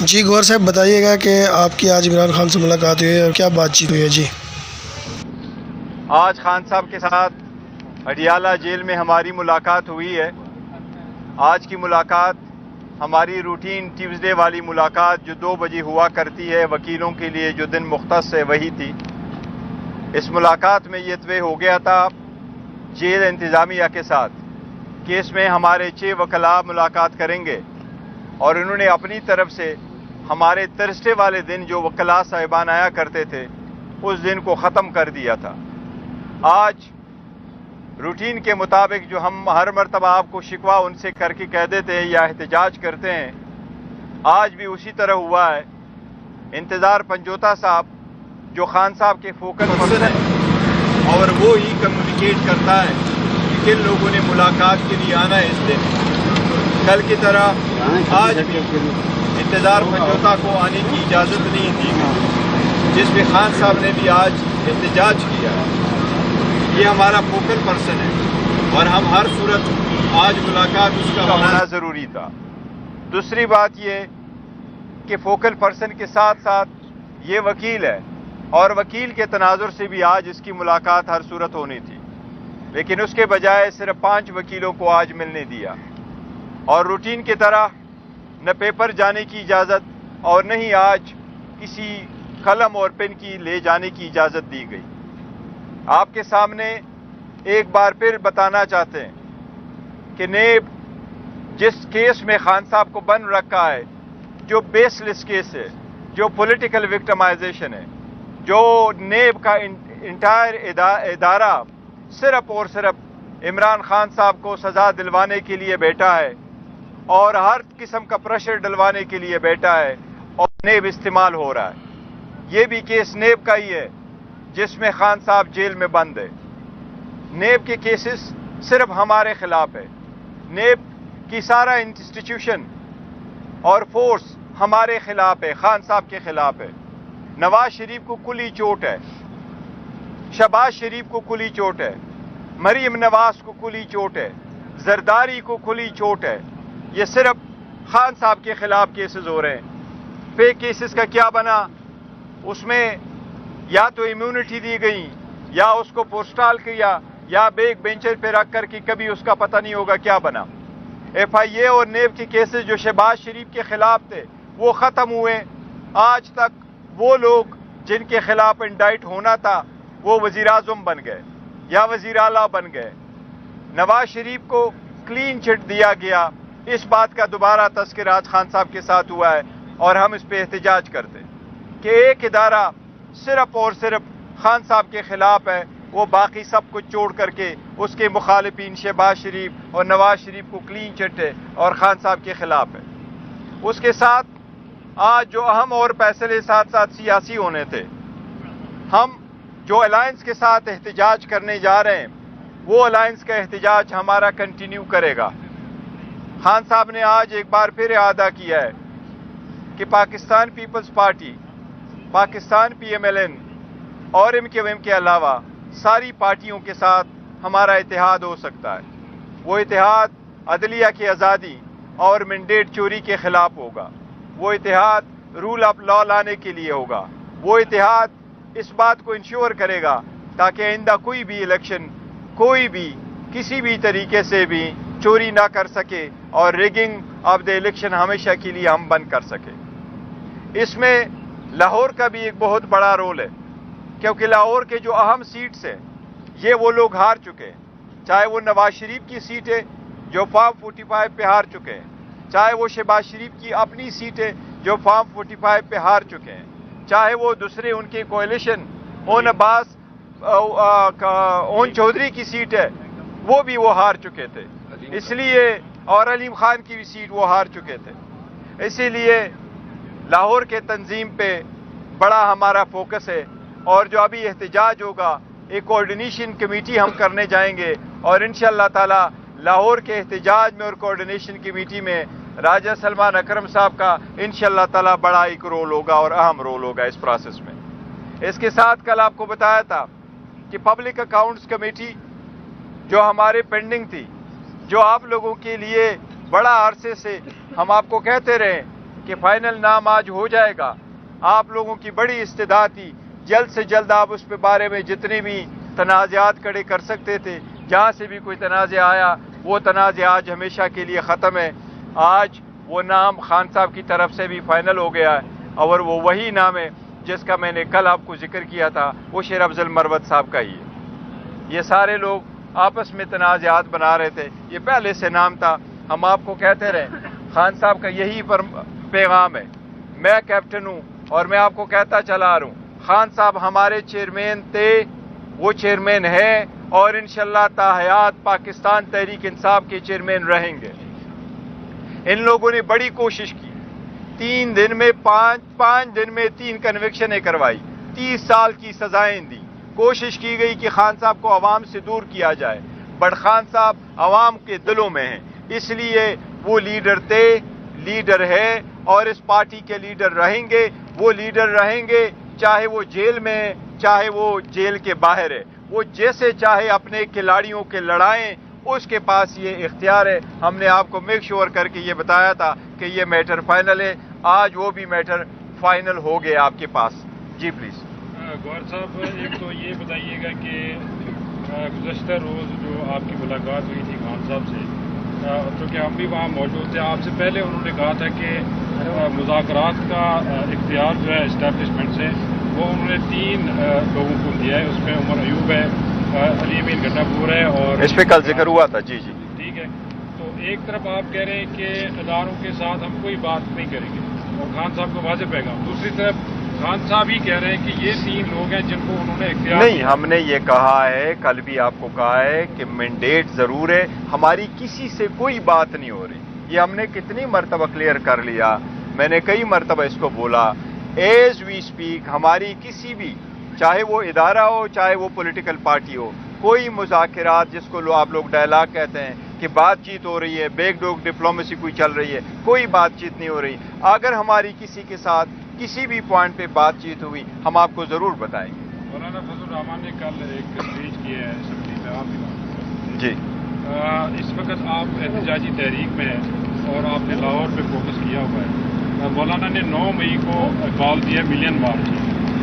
جی گور صاحب بتائیے گا کہ آپ کی آج عمران خان سے ملاقات ہوئی ہے اور کیا بات چیت ہوئی ہے؟ جی آج خان صاحب کے ساتھ اڈیالہ جیل میں ہماری ملاقات ہوئی ہے۔ آج کی ملاقات ہماری روٹین ٹیوزڈے والی ملاقات جو 2 بجے ہوا کرتی ہے، وکیلوں کے لیے جو دن مختص ہے وہی تھی۔ اس ملاقات میں یہ طے ہو گیا تھا جیل انتظامیہ کے ساتھ کہ اس میں ہمارے 6 وکلاء ملاقات کریں گے، اور انہوں نے اپنی طرف سے ہمارے تھرسڈے والے دن جو وکلاء صاحبان آیا کرتے تھے اس دن کو ختم کر دیا تھا۔ آج روٹین کے مطابق جو ہم ہر مرتبہ آپ کو شکوہ ان سے کر کے کہہ دیتے ہیں یا احتجاج کرتے ہیں، آج بھی اسی طرح ہوا ہے۔ انتظار پنجوتا صاحب جو خان صاحب کے فوکل پرسن ہیں اور وہ ہی کمیونیکیٹ کرتا ہے کہ کن لوگوں نے ملاقات کے لیے آنا ہے اس دن۔ کل کی طرح آج بھی انتظار پنجوتا کو آنے کی اجازت نہیں دی گئی، جس پہ خان صاحب نے بھی آج احتجاج کیا۔ یہ ہمارا فوکل پرسن ہے اور ہم ہر صورت آج ملاقات اس کا ہونا ضروری تھا۔ دوسری بات یہ کہ فوکل پرسن کے ساتھ ساتھ یہ وکیل ہے، اور وکیل کے تناظر سے بھی آج اس کی ملاقات ہر صورت ہونی تھی، لیکن اس کے بجائے صرف 5 وکیلوں کو آج ملنے دیا، اور روٹین کی طرح نہ پیپر جانے کی اجازت اور نہ ہی آج کسی قلم اور پین کی لے جانے کی اجازت دی گئی۔ آپ کے سامنے ایک بار پھر بتانا چاہتے ہیں کہ نیب جس کیس میں خان صاحب کو بند رکھا ہے، جو بیس لیس کیس ہے، جو پولیٹیکل وکٹمائزیشن ہے، جو نیب کا انٹائر ادارہ صرف اور صرف عمران خان صاحب کو سزا دلوانے کے لیے بیٹھا ہے اور ہر قسم کا پریشر ڈلوانے کے لیے بیٹھا ہے، اور نیب استعمال ہو رہا ہے۔ یہ بھی کیس نیب کا ہی ہے جس میں خان صاحب جیل میں بند ہے۔ نیب کے کیسز صرف ہمارے خلاف ہے، نیب کی سارا انسٹیٹیوشن اور فورس ہمارے خلاف ہے، خان صاحب کے خلاف ہے۔ نواز شریف کو کلی چوٹ ہے، شہباز شریف کو کلی چوٹ ہے، مریم نواز کو کلی چوٹ ہے، زرداری کو کلی چوٹ ہے۔ یہ صرف خان صاحب کے خلاف کیسز ہو رہے ہیں۔ فیک کیسز کا کیا بنا؟ اس میں یا تو امیونٹی دی گئی یا اس کو پوسٹال کیا یا بیک بینچر پہ رکھ کر کے کبھی اس کا پتہ نہیں ہوگا کیا بنا۔ ایف آئی اے اور نیب کے کیسز جو شہباز شریف کے خلاف تھے وہ ختم ہوئے۔ آج تک وہ لوگ جن کے خلاف انڈائٹ ہونا تھا وہ وزیر اعظم بن گئے یا وزیر اعلیٰ بن گئے۔ نواز شریف کو کلین چٹ دیا گیا۔ اس بات کا دوبارہ تذکر آج خان صاحب کے ساتھ ہوا ہے، اور ہم اس پہ احتجاج کرتے کہ ایک ادارہ صرف اور صرف خان صاحب کے خلاف ہے، وہ باقی سب کچھ چھوڑ کر کے اس کے مخالفین شہباز شریف اور نواز شریف کو کلین چٹ ہے اور خان صاحب کے خلاف ہے۔ اس کے ساتھ آج جو اہم اور فیصلے ساتھ ساتھ سیاسی ہونے تھے، ہم جو الائنس کے ساتھ احتجاج کرنے جا رہے ہیں وہ الائنس کا احتجاج ہمارا کنٹینیو کرے گا۔ خان صاحب نے آج ایک بار پھر اعادہ کیا ہے کہ Pakistan Peoples Party, Pakistan P M L N اور ایم کیو ایم کے علاوہ ساری پارٹیوں کے ساتھ ہمارا اتحاد ہو سکتا ہے۔ وہ اتحاد عدلیہ کی آزادی اور مینڈیٹ چوری کے خلاف ہوگا، وہ اتحاد رول آف لا لانے کے لیے ہوگا، وہ اتحاد اس بات کو انشور کرے گا تاکہ آئندہ کوئی بھی الیکشن کوئی بھی کسی بھی طریقے سے بھی چوری نہ کر سکے اور ریگنگ آف دا الیکشن ہمیشہ کے لیے ہم بند کر سکیں۔ اس میں لاہور کا بھی ایک بہت بڑا رول ہے، کیونکہ لاہور کے جو اہم سیٹس ہیں یہ وہ لوگ ہار چکے ہیں، چاہے وہ نواز شریف کی سیٹ ہے جو فارم 45 پہ ہار چکے ہیں، چاہے وہ شہباز شریف کی اپنی سیٹ ہے جو فارم 45 پہ ہار چکے ہیں، چاہے وہ دوسرے ان کے کوalition اون عباس اون چودھری کی سیٹ ہے وہ بھی وہ ہار چکے تھے، اس لیے اور علیم خان کی بھی سیٹ وہ ہار چکے تھے۔ اسی لیے لاہور کے تنظیم پہ بڑا ہمارا فوکس ہے، اور جو ابھی احتجاج ہوگا ایک کوارڈینیشن کمیٹی ہم کرنے جائیں گے، اور انشاءاللہ تعالی لاہور کے احتجاج میں اور کوارڈینیشن کمیٹی میں راجہ سلمان اکرم صاحب کا انشاءاللہ تعالی بڑا ایک رول ہوگا اور اہم رول ہوگا اس پروسیس میں۔ اس کے ساتھ کل آپ کو بتایا تھا کہ پبلک اکاؤنٹس کمیٹی جو ہمارے پینڈنگ تھی، جو آپ لوگوں کے لیے بڑا عرصے سے ہم آپ کو کہتے رہے کہ فائنل نام آج ہو جائے گا. آپ لوگوں کی بڑی استعداد تھی, جلد سے جلد آپ اس پہ بارے میں جتنے بھی تنازعات کھڑے کر سکتے تھے. جہاں سے بھی کوئی تنازع آیا وہ تنازع آج ہمیشہ کے لیے ختم ہے. آج وہ نام خان صاحب کی طرف سے بھی فائنل ہو گیا ہے, اور وہ وہی نام ہے جس کا میں نے کل آپ کو ذکر کیا تھا, وہ شیر افضل مروت صاحب کا ہی ہے. یہ سارے لوگ آپس میں تنازعات بنا رہے تھے, یہ پہلے سے نام تھا. ہم آپ کو کہتے رہے خان صاحب کا یہی پیغام ہے. میں کیپٹن ہوں اور میں آپ کو کہتا چلا رہا ہوں, خان صاحب ہمارے چیئرمین تھے, وہ چیئرمین ہے, اور انشاءاللہ تا حیات پاکستان تحریک انصاف کے چیئرمین رہیں گے. ان لوگوں نے بڑی کوشش کی, 3 دن میں 5 دن میں 3 کنوکشنیں کروائی, 30 سال کی سزائیں دی. کوشش کی گئی کہ خان صاحب کو عوام سے دور کیا جائے, بٹ خان صاحب عوام کے دلوں میں ہیں. اس لیے وہ لیڈر تھے, لیڈر ہے, اور اس پارٹی کے لیڈر رہیں گے. وہ لیڈر رہیں گے چاہے وہ جیل میں ہے, چاہے وہ جیل کے باہر ہے. وہ جیسے چاہے اپنے کھلاڑیوں کے لڑائیں, اس کے پاس یہ اختیار ہے. ہم نے آپ کو میک شور کر کے یہ بتایا تھا کہ یہ میٹر فائنل ہے. آج وہ بھی میٹر فائنل ہو گیا آپ کے پاس. جی پلیز. گوہر صاحب, ایک تو یہ بتائیے گا کہ گزشتہ روز جو آپ کی ملاقات ہوئی تھی خان صاحب سے, چونکہ ہم بھی وہاں موجود تھے, آپ سے پہلے انہوں نے کہا تھا کہ مذاکرات کا اختیار جو ہے اسٹیبلشمنٹ سے وہ انہوں نے 3 لوگوں کو دیا ہے. اس میں عمر ایوب ہے, علی امین گڈھا پور ہے, اور اس پہ کل ذکر ہوا تھا. جی جی ٹھیک ہے. تو ایک طرف آپ کہہ رہے ہیں کہ اداروں کے ساتھ ہم کوئی بات نہیں کریں گے, اور خان صاحب کو واضح پیغام. دوسری طرف خان صاحب ہی کہہ رہے ہیں کہ یہ 3 لوگ ہیں جن کو انہوں نے اختیار نہیں, ہم نے یہ کہا ہے, کل بھی آپ کو کہا ہے کہ مینڈیٹ ضرور ہے, ہماری کسی سے کوئی بات نہیں ہو رہی. یہ ہم نے کتنی مرتبہ کلیئر کر لیا, میں نے کئی مرتبہ اس کو بولا. ایز وی اسپیک ہماری کسی بھی, چاہے وہ ادارہ ہو چاہے وہ پولیٹیکل پارٹی ہو, کوئی مذاکرات جس کو آپ لوگ ڈائلاگ کہتے ہیں کہ بات چیت ہو رہی ہے, بیک ڈور ڈپلومیسی کوئی چل رہی ہے, کوئی بات چیت نہیں ہو رہی. اگر ہماری کسی کے ساتھ کسی بھی پوائنٹ پہ بات چیت ہوئی ہم آپ کو ضرور بتائیں گے. مولانا فضل الرحمان نے کل ایک اسپیچ کی ہے اسمبلی میں, آپ بھی جی. اس وقت آپ احتجاجی تحریک میں ہیں اور آپ نے لاہور پہ فوکس کیا ہوا ہے. مولانا نے 9 مئی کو کال دیا ملین مارچ,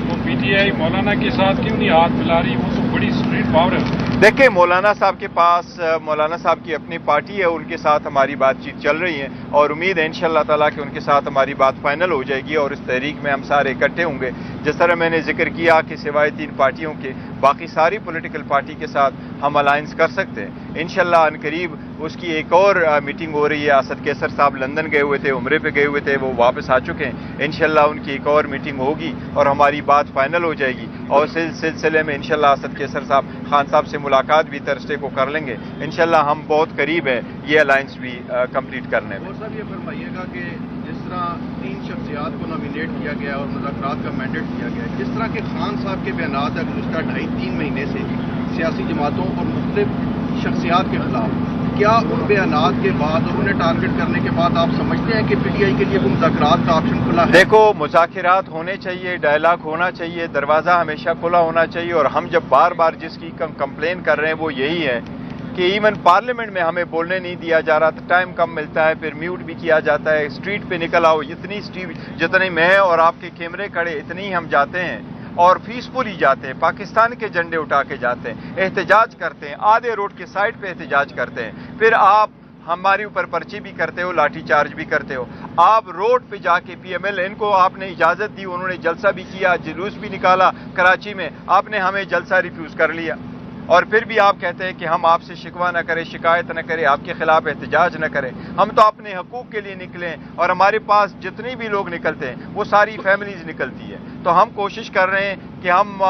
تو پی ٹی آئی مولانا کے ساتھ کیوں نہیں ہاتھ ملا رہی؟ وہ تو بڑی اسٹریٹ پاور ہے. دیکھیں, مولانا صاحب کے پاس, مولانا صاحب کی اپنی پارٹی ہے, ان کے ساتھ ہماری بات چیت چل رہی ہے, اور امید ہے انشاءاللہ تعالیٰ کہ ان کے ساتھ ہماری بات فائنل ہو جائے گی, اور اس تحریک میں ہم سارے اکٹھے ہوں گے. جس طرح میں نے ذکر کیا کہ سوائے 3 پارٹیوں کے باقی ساری پولیٹیکل پارٹی کے ساتھ ہم الائنس کر سکتے ہیں انشاءاللہ. عنقریب اس کی ایک اور میٹنگ ہو رہی ہے. اسد کیسر صاحب لندن گئے ہوئے تھے, عمرے پہ گئے ہوئے تھے, وہ واپس آ چکے ہیں. انشاءاللہ ان کی ایک اور میٹنگ ہوگی اور ہماری بات فائنل ہو جائے گی, اور اس سلسلے میں انشاءاللہ اسد کیسر صاحب خان صاحب سے ملاقات بھی ترسڈے کو کر لیں گے. انشاءاللہ ہم بہت قریب ہیں یہ الائنس بھی کمپلیٹ کرنے میں. اور صاحب یہ فرمائیے گا کہ جس طرح 3 شخصیات کو نامینیٹ کیا گیا اور مذاکرات کا مینڈیٹ دیا گیا, جس طرح کے خان صاحب کے بیانات ہیں گزشتہ 2.5-3 مہینے سے سیاسی جماعتوں اور مختلف شخصیات کے خلاف, کیا ان بیانات کے بعد اور انہیں ٹارگٹ کرنے کے بعد آپ سمجھتے ہیں کہ پی ٹی آئی کے لیے وہ مذاکرات کا آپشن کھلا ہے؟ دیکھو, مذاکرات ہونے چاہیے, ڈائلاگ ہونا چاہیے, دروازہ ہمیشہ کھلا ہونا چاہیے. اور ہم جب بار بار جس کی کمپلین کر رہے ہیں وہ یہی ہے کہ ایون پارلیمنٹ میں ہمیں بولنے نہیں دیا جا رہا, ٹائم کم ملتا ہے, پھر میوٹ بھی کیا جاتا ہے. اسٹریٹ پہ نکل آؤ, جتنے میں اور آپ کے کیمرے کھڑے اتنی ہم جاتے ہیں اور پیسفلی جاتے ہیں, پاکستان کے جھنڈے اٹھا کے جاتے ہیں, احتجاج کرتے ہیں, آدھے روڈ کے سائڈ پہ احتجاج کرتے ہیں. پھر آپ ہمارے اوپر پرچے بھی کرتے ہو, لاٹھی چارج بھی کرتے ہو. آپ روڈ پہ جا کے پی ایم ایل ان کو آپ نے اجازت دی, انہوں نے جلسہ بھی کیا, جلوس بھی نکالا کراچی میں, آپ نے ہمیں جلسہ ریفیوز کر لیا. اور پھر بھی آپ کہتے ہیں کہ ہم آپ سے شکوہ نہ کریں, شکایت نہ کریں, آپ کے خلاف احتجاج نہ کریں. ہم تو اپنے حقوق کے لیے نکلے ہیں, اور ہمارے پاس جتنے بھی لوگ نکلتے ہیں وہ ساری فیملیز نکلتی ہے. تو ہم کوشش کر رہے ہیں کہ ہم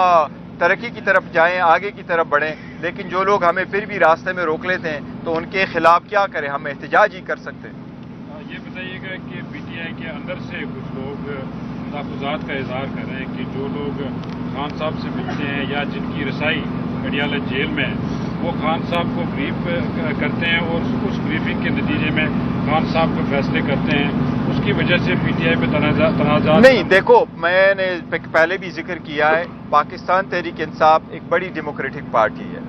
ترقی کی طرف جائیں, آگے کی طرف بڑھیں. لیکن جو لوگ ہمیں پھر بھی راستے میں روک لیتے ہیں تو ان کے خلاف کیا کریں, ہم احتجاج ہی کر سکتے ہیں. یہ بتائیے گا کہ پی ٹی آئی کے اندر سے کچھ لوگ تحفظات کا اظہار کر رہے ہیں کہ جو لوگ خان صاحب سے ملتے ہیں یا جن کی رسائی اڈیالہ جیل میں وہ خان صاحب کو بریف کرتے ہیں, اور اس بریفنگ کے نتیجے میں خان صاحب کو فیصلے کرتے ہیں. اس کی وجہ سے پی ٹی آئی پہ تنازعات نہیں. دیکھو, میں نے پہلے بھی ذکر کیا ہے, پاکستان تحریک انصاف ایک بڑی ڈیموکریٹک پارٹی ہے,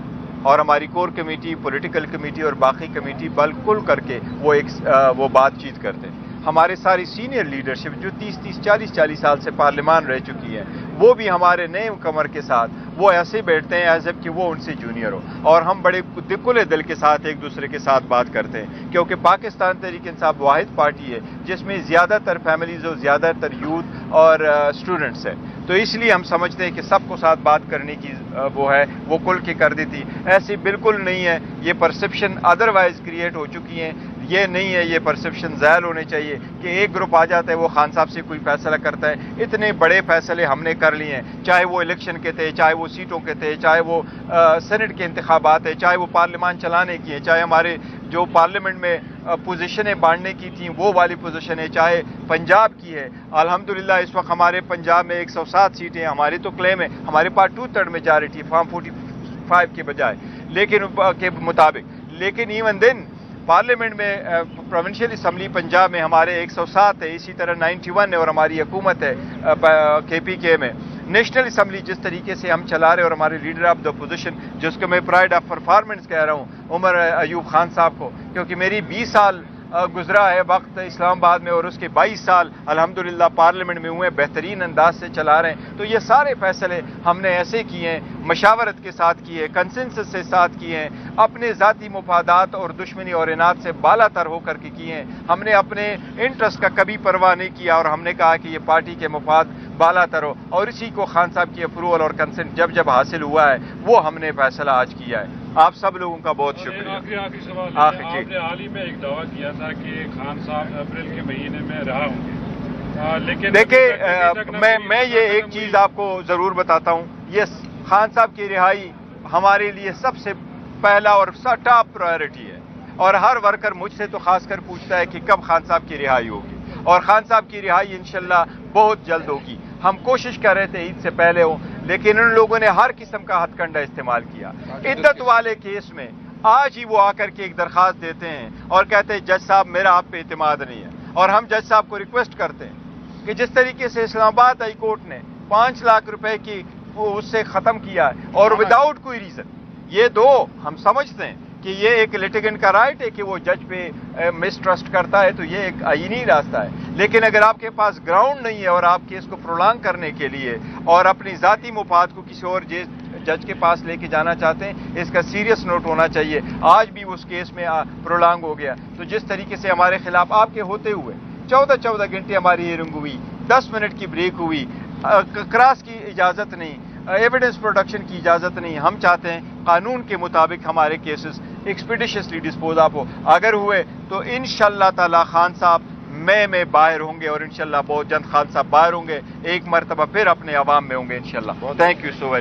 اور ہماری کور کمیٹی, پولیٹیکل کمیٹی اور باقی کمیٹی بالکل کر کے وہ بات چیت کرتے ہیں. ہمارے ساری سینئر لیڈرشپ جو 30-40 سال سے پارلیمان رہ چکی ہے وہ بھی ہمارے نئے کمر کے ساتھ وہ ایسے بیٹھتے ہیں ایز اف کہ وہ ان سے جونیئر ہو، اور ہم بڑے کھلے دل کے ساتھ ایک دوسرے کے ساتھ بات کرتے ہیں، کیونکہ پاکستان تحریک انصاف واحد پارٹی ہے جس میں زیادہ تر فیملیز اور زیادہ تر یوتھ اور اسٹوڈنٹس ہیں، تو اس لیے ہم سمجھتے ہیں کہ سب کو ساتھ بات کرنے کی وہ ہے وہ کھل کے کر دیتی، ایسی بالکل نہیں ہے، یہ پرسپشن ادروائز کریٹ ہو چکی ہیں، یہ نہیں ہے، یہ پرسپشن زائل ہونے چاہیے کہ ایک گروپ آ جاتا ہے وہ خان صاحب سے کوئی فیصلہ کرتا ہے، اتنے بڑے فیصلے ہم نے کر لیے ہیں، چاہے وہ الیکشن کے تھے، چاہے وہ سیٹوں کے تھے، چاہے وہ سینٹ کے انتخابات ہیں، چاہے وہ پارلیمان چلانے کی ہیں، چاہے ہمارے جو پارلیمنٹ میں پوزیشنیں بانٹنے کی تھیں وہ والی پوزیشن ہے، چاہے پنجاب کی ہے، الحمدللہ اس وقت ہمارے پنجاب میں 107 سیٹیں ہیں، ہماری تو کلیم ہے ہمارے پاس 2/3 میجارٹی فارم 45 کے بجائے لیکن کے مطابق، لیکن ایون دن پارلیمنٹ میں پروونشل اسمبلی پنجاب میں ہمارے 107 ہے، اسی طرح 91 ہے، اور ہماری حکومت ہے KPK میں نیشنل اسمبلی جس طریقے سے ہم چلا رہے، اور ہمارے لیڈر آف دا اپوزیشن جس کو میں پرائڈ آف پرفارمنس کہہ رہا ہوں عمر ایوب خان صاحب کو، کیونکہ میری 20 سال گزرا ہے وقت اسلام آباد میں اور اس کے 22 سال الحمدللہ پارلیمنٹ میں ہوئے، بہترین انداز سے چلا رہے ہیں، تو یہ سارے فیصلے ہم نے ایسے کیے ہیں، مشاورت کے ساتھ کیے، کنسنسس سے ساتھ کیے ہیں، اپنے ذاتی مفادات اور دشمنی اور اناد سے بالا تر ہو کر کے کیے ہیں، ہم نے اپنے انٹرسٹ کا کبھی پرواہ نہیں کیا، اور ہم نے کہا کہ یہ پارٹی کے مفاد بالا تر ہو، اور اسی کو خان صاحب کی اپروول اور کنسنٹ جب حاصل ہوا ہے وہ ہم نے فیصلہ آج کیا ہے۔ آپ سب لوگوں کا بہت شکریہ۔ آخری سوال ہے، آخری آپ نے حال ہی میں ایک دعویٰ کیا تھا کہ خان صاحب اپریل کے مہینے میں رہا ہوں گے، لیکن دیکھیں میں یہ ایک چیز آپ کو ضرور بتاتا ہوں، یہ خان صاحب کی رہائی ہمارے لیے سب سے پہلا اور ٹاپ پرائیورٹی ہے، اور ہر ورکر مجھ سے تو خاص کر پوچھتا ہے کہ کب خان صاحب کی رہائی ہوگی، اور خان صاحب کی رہائی انشاءاللہ بہت جلد ہوگی۔ ہم کوشش کر رہے تھے عید سے پہلے ہو، لیکن ان لوگوں نے ہر قسم کا ہتھ کنڈا استعمال کیا۔ عدت والے کیس میں آج ہی وہ آ کر کے ایک درخواست دیتے ہیں اور کہتے ہیں جج صاحب میرا آپ پہ اعتماد نہیں ہے، اور ہم جج صاحب کو ریکویسٹ کرتے ہیں کہ جس طریقے سے اسلام آباد ہائی کورٹ نے 5 لاکھ روپے کی اس سے ختم کیا ہے اور وداؤٹ کوئی ریزن، یہ دو ہم سمجھتے ہیں کہ یہ ایک لیٹیگنٹ کا رائٹ ہے کہ وہ جج پہ مسٹرسٹ کرتا ہے، تو یہ ایک آئینی راستہ ہے، لیکن اگر آپ کے پاس گراؤنڈ نہیں ہے اور آپ کیس کو پرولانگ کرنے کے لیے اور اپنی ذاتی مفاد کو کسی اور جج کے پاس لے کے جانا چاہتے ہیں، اس کا سیریس نوٹ ہونا چاہیے۔ آج بھی اس کیس میں پرولانگ ہو گیا، تو جس طریقے سے ہمارے خلاف آپ کے ہوتے ہوئے 14 گھنٹے ہماری ہیئرنگ ہوئی، 10 منٹ کی بریک ہوئی، کراس کی اجازت نہیں، ایویڈنس پروڈکشن کی اجازت نہیں، ہم چاہتے ہیں قانون کے مطابق ہمارے کیسز ایکسپیڈیشسلی ڈسپوز آف ہو، اگر ہوئے تو انشاءاللہ تعالی خان صاحب میں باہر ہوں گے، اور انشاءاللہ بہت جلد خان صاحب باہر ہوں گے، ایک مرتبہ پھر اپنے عوام میں ہوں گے انشاءاللہ۔ Thank you so much.